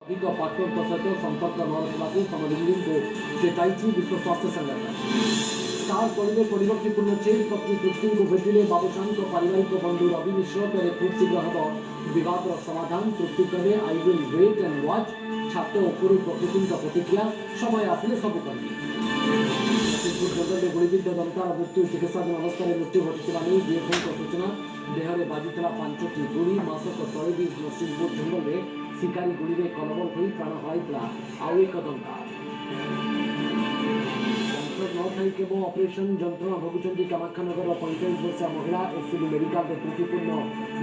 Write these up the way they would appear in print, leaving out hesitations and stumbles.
Partner सहित संपर्क न रखा समलिंगी को चेताई विश्व स्वास्थ्य संगठन। स्टार कलिले परिवर्तिपूर्ण चेन पत्नी तृप्ति को भेटिले बाबूशान पारिवारिक बंधु रवि मिश्र पर खूब शीघ्र हम विवाद समाधान। तृप्ति कहे I will wait and watch. छात्र उपरू प्रकृति प्रतिक्रिया समय आसिले सब करबी। जंगल गुड़ीबिद्ध दंतार मृत्यु चिकित्साधीन अवस्था मृत्यु घटी बीएफओ सूचना। देहरे बाजिला 5टी गुड़ी मासक तले भी नरसिंहपुर जंगल में शिकारी गुड़ी में कलबल हो प्राण हराइला आउ एक दंतार। केवल ऑपरेशन जंत्रणा भोगुंट कामाख्यानगर 45 वर्षीय महिला एससीबी मेडिकल त्रुटिपूर्ण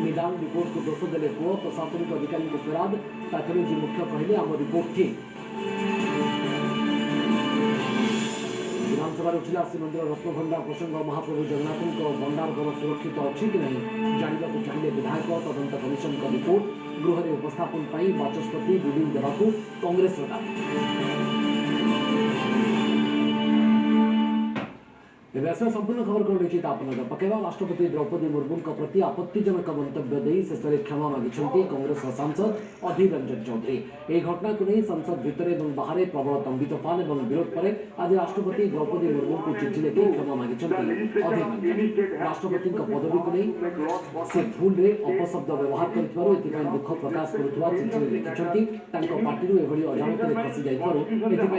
निदान रिपोर्ट को दोष देले पुओ। प्रशासनिक अधिकारी को फेराद पैथोलॉजी मुख्य कहले आम रिपोर्ट ठीक। विधानसभा उठिला श्रीमंदिर रत्नभंडार प्रसंग। महाप्रभु जगन्नाथ भंडार घर सुरक्षित अच्छी कि नहीं जानवा चाहिए विधायक तदंत कमिशन का रिपोर्ट। गृह में उपस्थापन बाचस्पति बिल देवाक कांग्रेस संपूर्ण खबर कौन रही पकेवा। राष्ट्रपति द्रौपदी मुर्मू प्रति आपत्तिजनक मंतव्य दे शेष में क्षमा मागिंट कांग्रेस सांसद अधीर रंजन चौधरी। यह घटना को नहीं संसद भितर और बाहर प्रबल तंबितोफान और विरोध पर आज राष्ट्रपति द्रौपदी मुर्मू को चिठी लिखि क्षमा मागिंट अधीर रंजन। राष्ट्रपति पदवी को नहीं से भूल अपशब्द व्यवहार कर दुख प्रकाश कर चिठी लिखिं। पार्टी अजाणत फसी जाए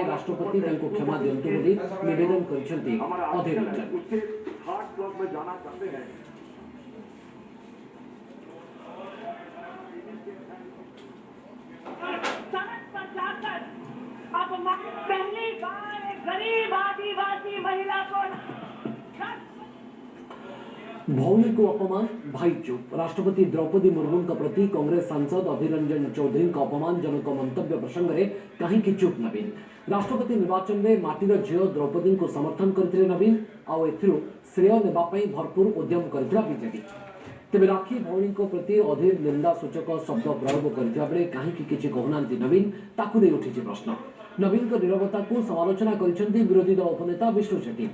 राष्ट्रपति क्षमा दिंतु निवेदन कर अधीर उसके हार्ट क्लब में जाना चाहते हैं। सड़क पर जाकर अब पहली बार एक गरीब आदिवासी महिला को भौनी को अपमान भाई चुप। राष्ट्रपति द्रौपदी मुर्मू प्रति कांग्रेस सांसद अधीर रंजन चौधरी अपमानजनक मंतव्य प्रसंग में कहीं चुप नवीन। राष्ट्रपति निर्वाचन में माटीर झील द्रौपदी को समर्थन करते नवीन आउ श्रेय नेबाई भरपूर उद्यम करथिला बीजेपी। तेज राखी भौनी प्रति अधीर निंदा सूचक शब्द प्रयोग करथिला बेले कहीं किछि कहूना नवीन ताकू दे उठी प्रश्न। नवीन को नीरवता को समालोचना करछन्ती विरोधी दल उपनेता विष्णु शेट्टी।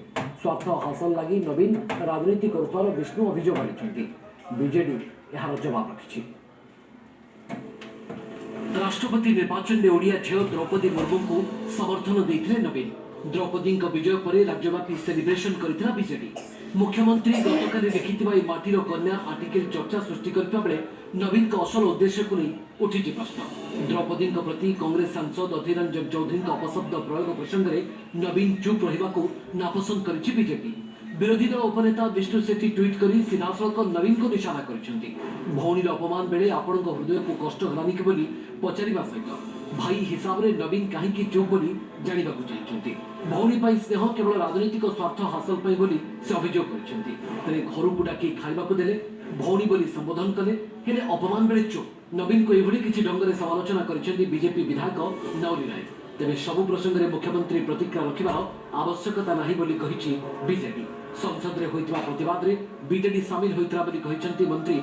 स्वार्थ हासिल लगी नवीन राजनीति करुवार विष्णु अभियोग आनिछन्ती। बीजेडी यार जवाब रखिछि। राष्ट्रपति निर्वाचन में ओडिया झील द्रौपदी मुर्मू को समर्थन देथिले नवीन। द्रौपदी विजय पर राज्यव्यापी सेलिब्रेशन करथिला बीजेडी। मुख्यमंत्री गतकाली लिखिथिबा माटीर कन्या आर्टिकल चर्चा सृष्टि करथिबा बेले नवीन का असल उद्देश्य को नहीं उठी प्रश्न। द्रौपदी प्रति कांग्रेस सांसद अधीर रंजन चौधरी अपशब्द प्रयोग प्रसंग में नवीन चुप रहा नापसंद करिछि बीजेपी। विरोधी दल उपनेता विष्णु शेट्टी ट्वीट कर सीधासलख नवीन को निशाना करछन्ती। भौनीर अपमान बेले आपण हृदय को कष्ट हलानी कि पचारिबा सहित भाई हिसाब से नवीन कहीं चुप बोली जानवा चाहिए। भौनी स्नेह केवल राजनीतिक स्वार्थ हासिल बोली से अभियोग करते घर को डाक खाइबा देले भौनी बोली संबोधन कले हेले अपमान बेले चुप। नवीन को यह किसी ढंग से समालोचना करछन्ती बीजेपी विधायक नवली राय। तेज सबु प्रसंग में मुख्यमंत्री प्रतिक्रिया रखिबार आवश्यकता नहीं बोली कहिछि बीजेपी। संसद में होइतिबा प्रतिवाद रे बीजेडी सामिल होइतिबा बोली कहिसंती मंत्री।